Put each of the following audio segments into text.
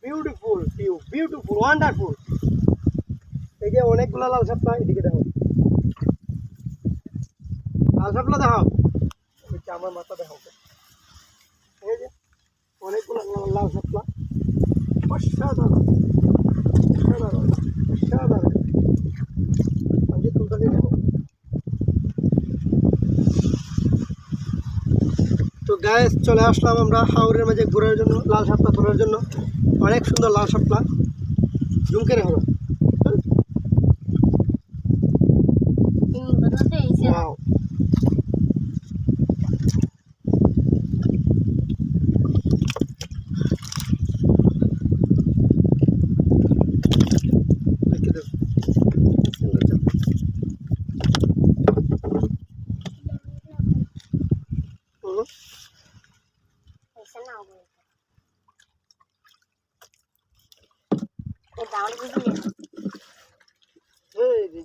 Beautiful view, beautiful, wonderful. এই যে অনেকগুলো লাল শাপলা, এদিকে দেখো লাল শাপলা দেখাও, আমার মাথা দেখাও। এই যে অনেকগুলো লাল শাপলা, অসাধারণ অসাধারণ অসাধারণ। আমি তুলতে দেখো। তো গাইস চলে আসলাম আমরা হাওরের মাঝে ঘোরার জন্য, লাল শাপলা ধরার জন্য। অনেক সুন্দর লাল শাপলা, জুম করে হলো। Wow.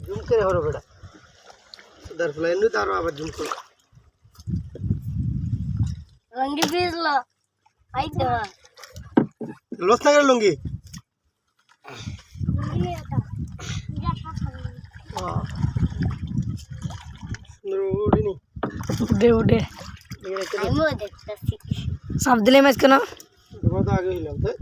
জুম করে হলো বেটা, তারপরে এমনি তো আরো আবার জুম করো। লঙ্গি ভিজলো, আই তো লস না গেল লুঙ্গি। উঠে উঠে আমিও দেখতেছি। সাপ দিলে মাছ কেন? তোমার তো আগে হইলাম তাই।